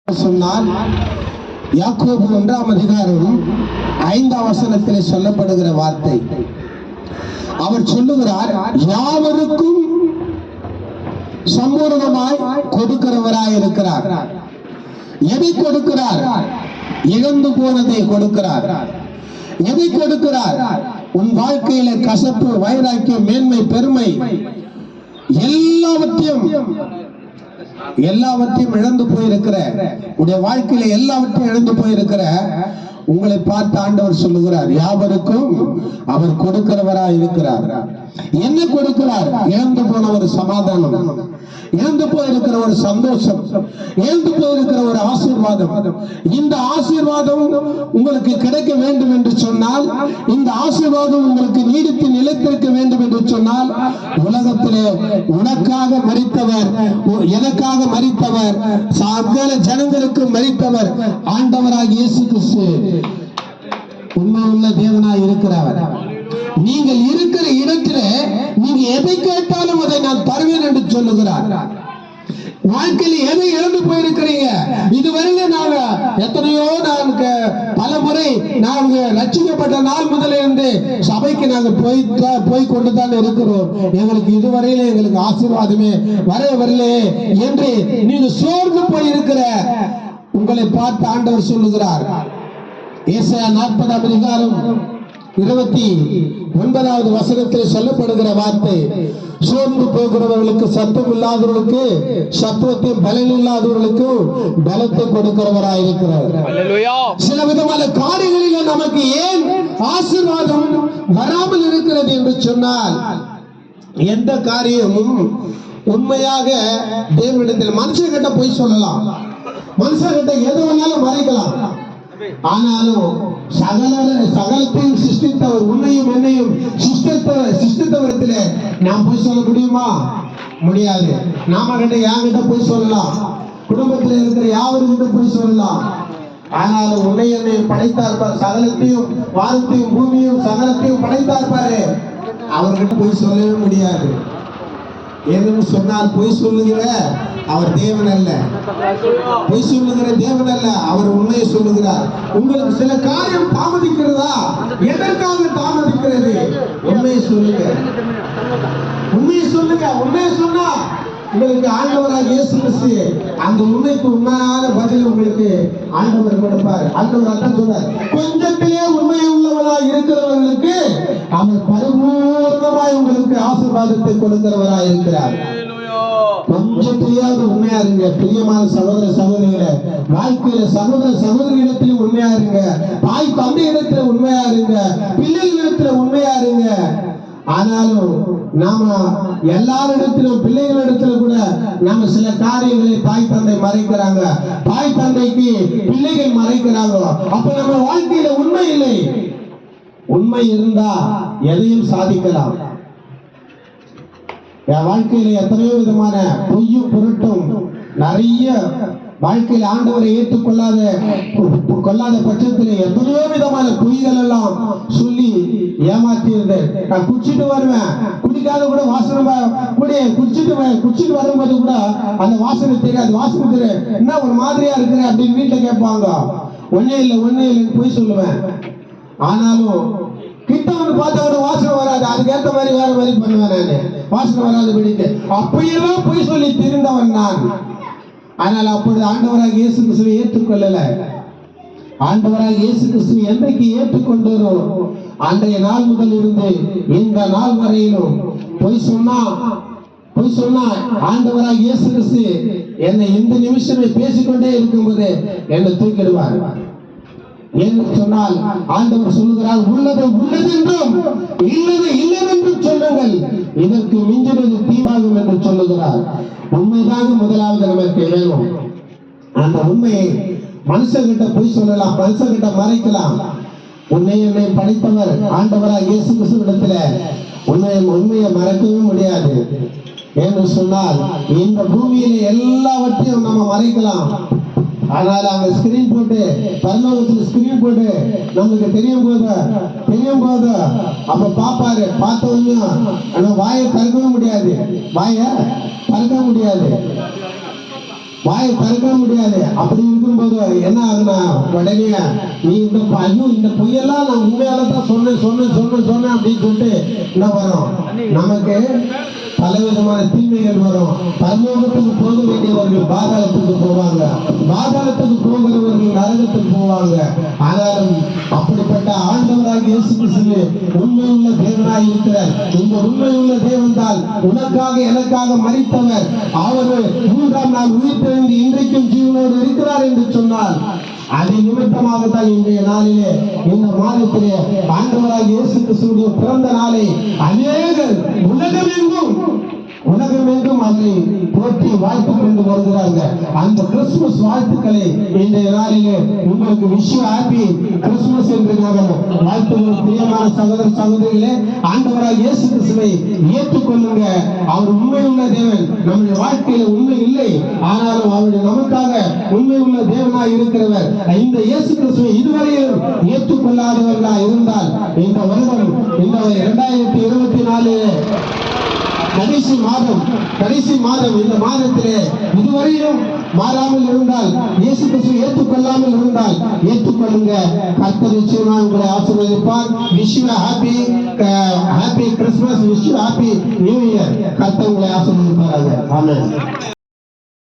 சொன்னால் யாக்கோபு 1ஆம் அதிகாரம் 5ஆம் வசனத்திலே சொல்லப்படுகிற வார்த்தை. அவர் சொல்லுகிறார், யாவருக்கும் சம்பூர்ணமாய் கொடுக்கிறவராய் இருக்கிறார். எதை கொடுக்கிறார்? இழந்து போனதை கொடுக்கிறார். எதை கொடுக்கிறார்? உன் வாழ்க்கையில கசப்பு, வைராக்கியம், மேன்மை, பெருமை எல்லாவற்றையும் இழந்து போயிருக்கிற, உடைய வாழ்க்கையில எல்லாவற்றையும் இழந்து போயிருக்கிற உங்களை பார்த்து ஆண்டவர் சொல்லுகிறார், யாவருக்கும் அவர் கொடுக்கிறவராய் இருக்கிறார். என்ன கொடுக்கிறார்? இழந்து போன ஒரு சமாதானம், இழந்து போயிருக்கிற ஒரு சந்தோஷம், இழந்து போயிருக்கிற ஒரு ஆசீர்வாதம். இந்த ஆசீர்வாதம் உங்களுக்கு கிடைக்க வேண்டும் என்று சொன்னால், இந்த ஆசீர்வாதம் உங்களுக்கு நீடித்து நிலைத்திருக்க வேண்டும் என்று சொன்னால், உலகத்திலே உனக்காக மரித்தவர், எனக்காக மரித்தவர், சகல ஜனங்களுக்கு மரித்தவர் ஆண்டவராகிய இயேசு கிறிஸ்து உண்மையுள்ள தேவனாய் இருக்கிறவர். நீங்கள் இருக்கிற இடத்துல நீங்க எதை கேட்டாலும் அதை நான் தருவேன் என்று சொல்லுகிறார். வாழ்க்கையில் எதை இழந்து போயிருக்கிறீங்க? இதுவரையில நாங்க எத்தனையோ பல முறை நாங்க ரட்சிக்கப்பட்ட நாள் முதல்ல இருந்து சபைக்கு நாங்க போய் கொண்டுதான் இருக்கிறோம். எங்களுக்கு இதுவரையில எங்களுக்கு ஆசீர்வாதமே வரலையே என்று நீங்க சோர்ந்து போயிருக்கிற உங்களை பார்த்து ஆண்டவர் சொல்லுகிறார். ஏசாயா 40ஆம் அதிகாரம் 29வது வசனத்தில் சொல்லப்படுகிற வார்த்தை, சோர்ந்து போகிறவர்களுக்கு, சத்தம் இல்லாதவர்களுக்கு சத்துவத்தையும், பலன் இல்லாதவர்களுக்கு பலத்தை கொடுக்கிறவராய் இருக்கிறார். சில விதமான காரியங்களில நமக்கு ஏன் ஆசீர்வாதம் வராமல் இருக்கிறது என்று சொன்னால், எந்த காரியமும் உண்மையாக தேவனிடத்தில், மனுஷங்கிட்ட போய் சொல்லலாம், மனுஷங்கிட்ட எது வேணாலும் மறைக்கலாம், ஆனாலும் சகலத்தையும் சிருஷ்டித்தவர், உன்னையும் என்னையும் சிருஷ்டித்தவரிடத்திலே நாம் போய் சொல்ல முடியுமா? முடியாது. நாம கிட்ட என்கிட்ட போய் சொல்லலாம், குடும்பத்தில் இருக்கிற யாவருக்கிட்ட போய் சொல்லலாம், ஆனாலும் உன்னை என்னையும் படைத்தார் பாரு, சகலத்தையும், வானத்தையும் பூமியும் சகலத்தையும் படைத்தார் பாரு, அவர்கிட்ட போய் சொல்லவே முடியாது. ஏன்னு சொன்னால் பொய் சொல்லுகிற அவர் தேவன் அல்ல, பொய் சொல்லுகிற தேவன் அல்ல, அவர் உண்மையை சொல்லுகிறார். உங்களுக்கு சில காரியம் தாமதிக்கிறதா? எதற்காக தாமதிக்கிறது? உண்மையை சொல்லுங்க, உண்மையை சொல்லுங்க. உண்மையை சொன்னா உங்களுக்கு ஆண்டவராக இயேசு கிறிஸ்து அந்த உண்மைக்கு உண்மையான பதில் உங்களுக்கு ஆண்டவர் கொடுப்பார். ஆண்டவர் அதான் சொல்றார், கொஞ்சத்திலே உண்மை உள்ளவராய் இருக்கிறவர்களுக்கு அவர் பரிபூர்ணமாய் உங்களுக்கு ஆசீர்வாதத்தை கொடுக்கிறவராய் இருக்கிறார். கொஞ்சத்திலேயாவது உண்மையா இருங்க பிரியமான சகோதர சகோதரிகளே. வாழ்க்கையில சகோதர சகோதரியிடத்திலும் உண்மையா இருங்க, தாய் தந்தை இடத்துல உண்மையா இருங்க, பிள்ளைகளிடத்துல உண்மையா இருங்க. ஆனாலும் நாம எல்லாரிடத்திலும், பிள்ளைகளிடத்துல கூட நாம சில காரியங்களை தாய் தந்தை மறைக்கிறாங்க, தாய் தந்தைக்கு பிள்ளைகள் மறைக்கிறாங்க. அப்ப நம்ம வாழ்க்கையில உண்மை இல்லை. உண்மை இருந்தா எதையும் சாதிக்கலாம். என் வாழ்க்கையில எத்தனையோ விதமான பொய்யும் பொருட்டும் நிறைய வாழ்க்கையில் ஆண்டவரை கொள்ளாத பட்சத்தில் எத்தனையோ விதமான பொய்கள் எல்லாம் சொல்லி ஏமாத்திருது. நான் குடிச்சிட்டு வருவேன், குடிக்காத கூட வாசனை குடிச்சிட்டு வரும்போது கூட அந்த வாசனை தெரியாது, வாசனை தெரியும், என்ன ஒரு மாதிரியா இருக்கிற அப்படின்னு வீட்டுல கேட்பாங்க. ஒன்னே இல்லைன்னு பொய் சொல்லுவேன். ஆனாலும் கிட்ட வந்து பார்த்தா கூட வாசனை வராது, அதுக்கேற்ற மாதிரி வேற மாதிரி பண்ணுவேன் நானு, வாசனை வராது பிடித்து. அப்படியெல்லாம் பொய் சொல்லி தெரிந்தவன் நான். ஆனால் அப்பொழுது ஆண்டவராக இயேசு கிறிஸ்துவை ஏற்றுக்கொள்ளல. ஆண்டவராக இயேசு கிறிஸ்துவை என்றைக்கு ஏற்றுக்கொண்டோ அன்றைய நாள் முதல் இருந்து இந்த நாள் வரையிலும் பொய் சொன்னா ஆண்டவராக இயேசு கிறிஸ்து என்னை இந்த நிமிஷமே பேசிக்கொண்டே இருக்கும்போது என்னை தூக்கிடுவார். என்று சொன்னால் ஆண்டவர் சொல்லுகிறார், உள்ளது உள்ளதென்றும் இல்லது இல்லதென்றும் சொல்லுங்கள், இதற்கு மிஞ்சினது தீவாகும் என்று சொல்லுகிறார். உண்மைதாக முதலாவது நமக்கு வேணும். அந்த உண்மையை மனுஷங்கிட்ட போய் சொல்லலாம், மனுஷங்கிட்ட மறைக்கலாம். உன்னை படைத்தவர் ஆண்டவராக இயேசு கிறிஸ்துவிடத்துல உண்மையை மறைக்கவே முடியாது. என்று சொன்னால் இந்த பூமியில எல்லாவற்றையும் நம்ம மறைக்கலாம். அதனால அவங்க ஸ்கிரீன் போட்டு, பரலோகத்துல ஸ்கிரீன் போட்டு நமக்கு தெரியும் போது அப்ப பாப்பாரு, பார்த்தவங்க வாயை திறக்கவே முடியாது, வாயை திறக்க முடியாது. அப்படி இருக்கும்போது என்ன ஆகுனா உடனே நீ இந்த பொய்யெல்லாம் நான் உண்மையால தான் சொன்னேன் அப்படின்னு சொல்லிட்டு என்ன வரும், நமக்கு பலவிதமான தீமைகள் வரும். பரலோகத்துக்கு போக வேண்டியவர்கள் பாதாளத்துக்கு போவாங்க, பாதாளத்துக்கு போகிறவர்கள் நரகத்துக்கு போவாங்க. ஆனாலும் அப்படிப்பட்ட ஆண்டவராக இயேசு கிறிஸ்து உண்மையுள்ள தேவனாய் இருக்கிறார். இந்த உண்மையுள்ள தேவன் தான் உனக்காக எனக்காக மரித்தவர். அவர் 3ஆம் நாள் உயிர்த்தெழுந்து இன்றைக்கும் ஜீவனோடு இருக்கிறார் என்று சொன்னார். அதை நிமித்தமாகத்தான் இன்றைய நாளிலே இந்த மாதத்திலே ஆண்டவராக இயேசு கிறிஸ்துவின் பிறந்த நாளை அநேகர் உலகமெங்கும் அவரை போற்றி வாழ்த்து கொண்டு வருகிறாங்க. அந்த கிறிஸ்துமஸ் வாழ்த்துக்களை இன்றைய நாளிலே உங்களுக்கு ஹாப்பி கிறிஸ்துமஸ் என்று நாங்கள் வாழ்த்துகிறோம். பிரியமான சகோதர சகோதரிகளே, ஆண்டவராக இயேசு கிறிஸ்துவை ஏற்றுக்கொள்ளுங்க. அவர் உண்மையுள்ள தேவன். நம்முடைய வாழ்க்கையில உண்மை இல்லை, ஆனாலும் அவருடைய நமக்காக உண்மையுள்ள தேவனாய் இருக்கிறவர். இந்த இயேசு கிறிஸ்துவை இதுவரையிலும் ஏற்றுக்கொள்ளாதவர்களாக இருந்தால் இந்த வருடம் இந்த 2024 கடைசி மாதம் இந்த மாதத்திலே இதுவரையிலும் மாறாமல் இருந்தால், இயேசு கிறிஸ்துவை ஏற்றுக்கொள்ளாமல் இருந்தால் ஏற்றுக்கொள்ளுங்க. கர்த்தர் நிச்சயமாக உங்களை ஆசீர்வதிப்பார். Wish you happy Christmas, wish you happy new year. கர்த்தர் உங்களை ஆசீர்வதிப்பார். ஆமென்.